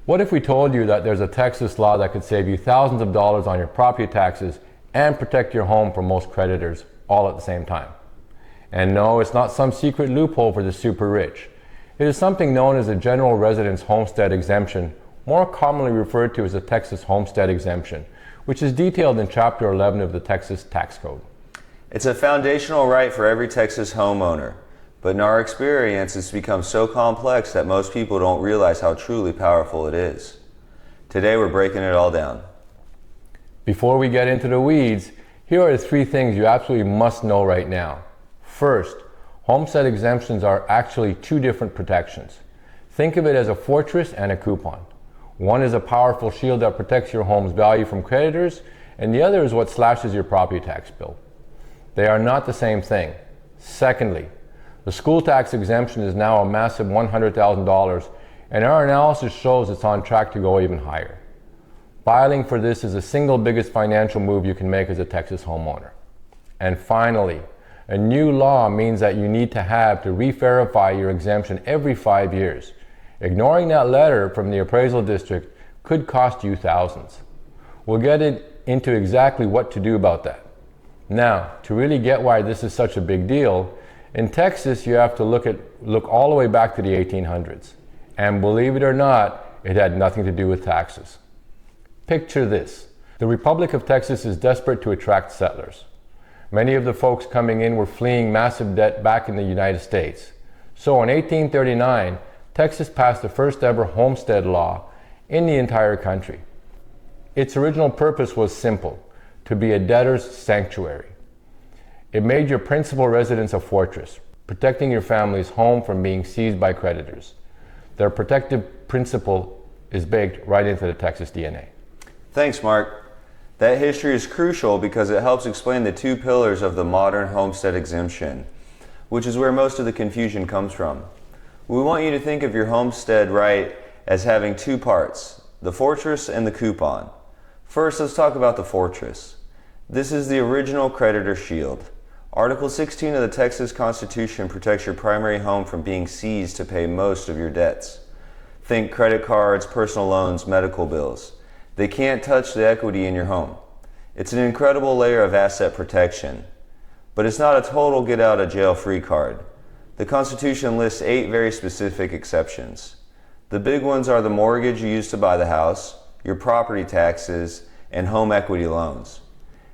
What if we told you that there's a Texas law that could save you thousands of dollars on your property taxes and protect your home from most creditors all at the same time? And no, it's not some secret loophole for the super rich. It is something known as the General Residence Homestead Exemption, more commonly referred to as the Texas Homestead Exemption, which is detailed in Chapter 11 of the Texas Tax Code. It's a foundational right for every Texas homeowner, but in our experience, it's become so complex that most people don't realize how truly powerful it is. Today, we're breaking it all down. Before we get into the weeds, here are the 3 things you absolutely must know right now. First, homestead exemptions are actually 2 different protections. Think of it as a fortress and a coupon. One is a powerful shield that protects your home's value from creditors, and the other is what slashes your property tax bill. They are not the same thing. Secondly, the school tax exemption is now a massive $100,000, and our analysis shows it's on track to go even higher. Filing for this is the single biggest financial move you can make as a Texas homeowner. And finally, a new law means that you need to re-verify your exemption every 5 years. Ignoring that letter from the appraisal district could cost you thousands. We'll get into exactly what to do about that. Now, to really get why this is such a big deal, in Texas you have to look all the way back to the 1800s. And believe it or not, it had nothing to do with taxes. Picture this. The Republic of Texas is desperate to attract settlers. Many of the folks coming in were fleeing massive debt back in the United States. So in 1839, Texas passed the first ever homestead law in the entire country. Its original purpose was simple: to be a debtor's sanctuary. It made your principal residence a fortress, protecting your family's home from being seized by creditors. Their protective principle is baked right into the Texas DNA. Thanks, Mark. That history is crucial because it helps explain the 2 pillars of the modern homestead exemption, which is where most of the confusion comes from. We want you to think of your homestead right as having 2 parts, the fortress and the coupon. First, let's talk about the fortress. This is the original creditor shield. Article 16 of the Texas Constitution protects your primary home from being seized to pay most of your debts. Think credit cards, personal loans, medical bills. They can't touch the equity in your home. It's an incredible layer of asset protection, but it's not a total get out of jail free card. The Constitution lists 8 very specific exceptions. The big ones are the mortgage you use to buy the house, your property taxes, and home equity loans.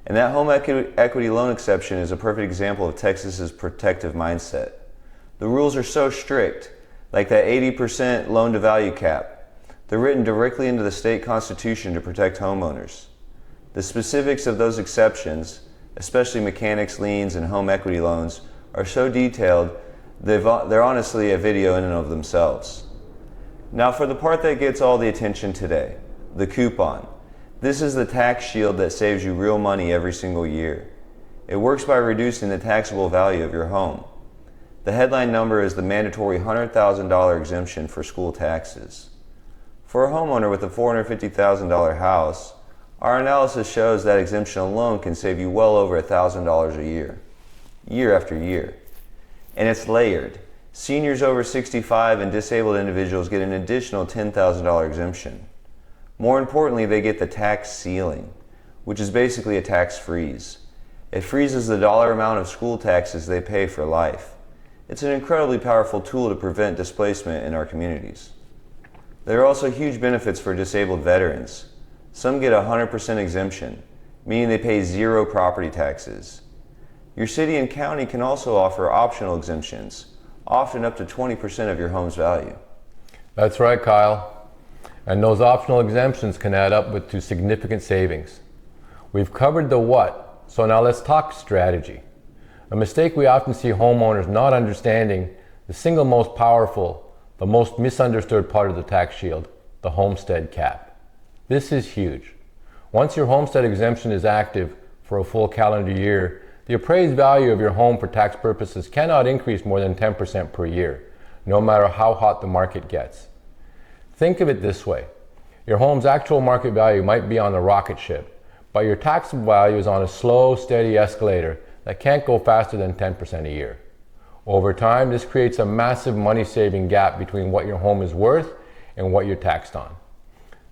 And that home equity loan exception is a perfect example of Texas's protective mindset. The rules are so strict, like that 80% loan to value cap. They're written directly into the state constitution to protect homeowners. The specifics of those exceptions, especially mechanics liens and home equity loans, are so detailed they're honestly a video in and of themselves. Now for the part that gets all the attention today, the coupon. This is the tax shield that saves you real money every single year. It works by reducing the taxable value of your home. The headline number is the mandatory $100,000 exemption for school taxes. For a homeowner with a $450,000 house, our analysis shows that exemption alone can save you well over $1,000 a year, year after year. And it's layered. Seniors over 65 and disabled individuals get an additional $10,000 exemption. More importantly, they get the tax ceiling, which is basically a tax freeze. It freezes the dollar amount of school taxes they pay for life. It's an incredibly powerful tool to prevent displacement in our communities. There are also huge benefits for disabled veterans. Some get 100% exemption, meaning they pay 0 property taxes. Your city and county can also offer optional exemptions, often up to 20% of your home's value. That's right, Kyle. And those optional exemptions can add up to significant savings. We've covered the what, so now let's talk strategy. A mistake we often see homeowners not understanding the single most powerful, the most misunderstood part of the tax shield, the homestead cap. This is huge. Once your homestead exemption is active for a full calendar year, the appraised value of your home for tax purposes cannot increase more than 10% per year, no matter how hot the market gets. Think of it this way. Your home's actual market value might be on a rocket ship, but your taxable value is on a slow, steady escalator that can't go faster than 10% a year. Over time, this creates a massive money-saving gap between what your home is worth and what you're taxed on.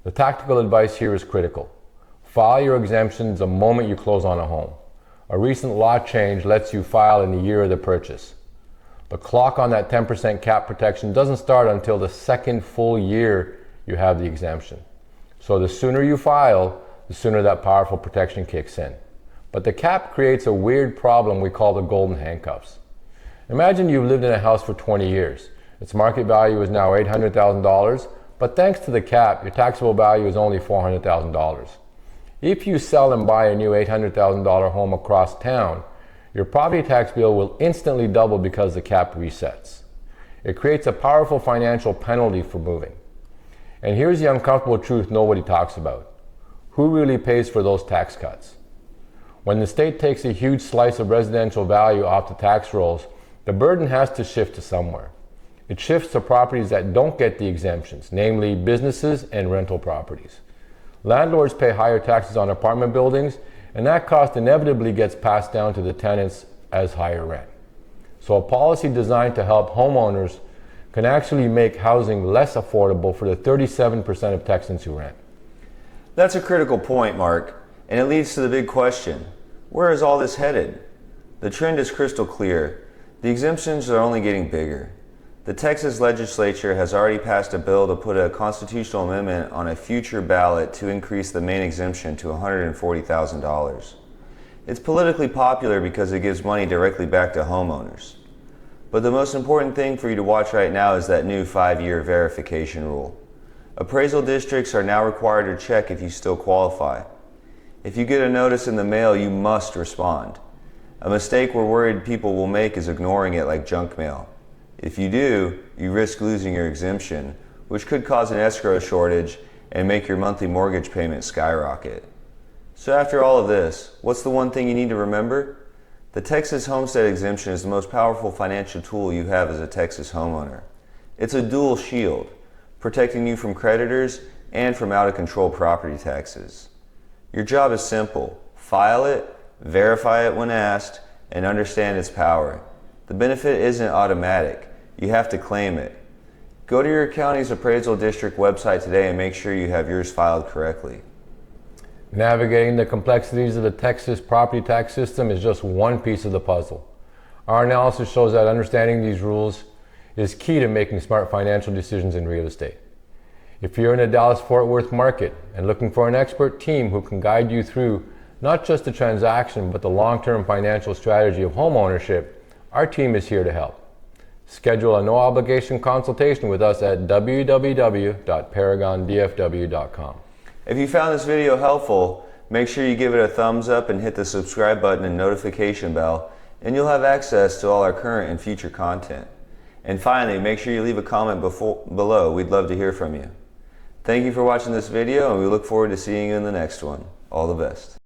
The tactical advice here is critical. File your exemptions the moment you close on a home. A recent law change lets you file in the year of the purchase. The clock on that 10% cap protection doesn't start until the second full year you have the exemption. So the sooner you file, the sooner that powerful protection kicks in. But the cap creates a weird problem we call the golden handcuffs. Imagine you've lived in a house for 20 years. Its market value is now $800,000, but thanks to the cap, your taxable value is only $400,000. If you sell and buy a new $800,000 home across town, your property tax bill will instantly double because the cap resets. It creates a powerful financial penalty for moving. And here's the uncomfortable truth nobody talks about. Who really pays for those tax cuts? When the state takes a huge slice of residential value off the tax rolls, the burden has to shift to somewhere. It shifts to properties that don't get the exemptions, namely businesses and rental properties. Landlords pay higher taxes on apartment buildings, and that cost inevitably gets passed down to the tenants as higher rent. So a policy designed to help homeowners can actually make housing less affordable for the 37% of Texans who rent. That's a critical point, Mark, and it leads to the big question. Where is all this headed? The trend is crystal clear. The exemptions are only getting bigger. The Texas legislature has already passed a bill to put a constitutional amendment on a future ballot to increase the main exemption to $140,000. It's politically popular because it gives money directly back to homeowners. But the most important thing for you to watch right now is that new 5-year verification rule. Appraisal districts are now required to check if you still qualify. If you get a notice in the mail, you must respond. A mistake we're worried people will make is ignoring it like junk mail. If you do, you risk losing your exemption, which could cause an escrow shortage and make your monthly mortgage payment skyrocket. So after all of this, what's the one thing you need to remember? The Texas Homestead Exemption is the most powerful financial tool you have as a Texas homeowner. It's a dual shield, protecting you from creditors and from out-of-control property taxes. Your job is simple. File it, verify it when asked, and understand its power. The benefit isn't automatic. You have to claim it. Go to your county's appraisal district website today and make sure you have yours filed correctly. Navigating the complexities of the Texas property tax system is just one piece of the puzzle. Our analysis shows that understanding these rules is key to making smart financial decisions in real estate. If you're in the Dallas-Fort Worth market and looking for an expert team who can guide you through not just the transaction but the long-term financial strategy of homeownership, our team is here to help. Schedule a no-obligation consultation with us at www.paragondfw.com. If you found this video helpful, make sure you give it a thumbs up and hit the subscribe button and notification bell, and you'll have access to all our current and future content. And finally, make sure you leave a comment below. We'd love to hear from you. Thank you for watching this video, and we look forward to seeing you in the next one. All the best.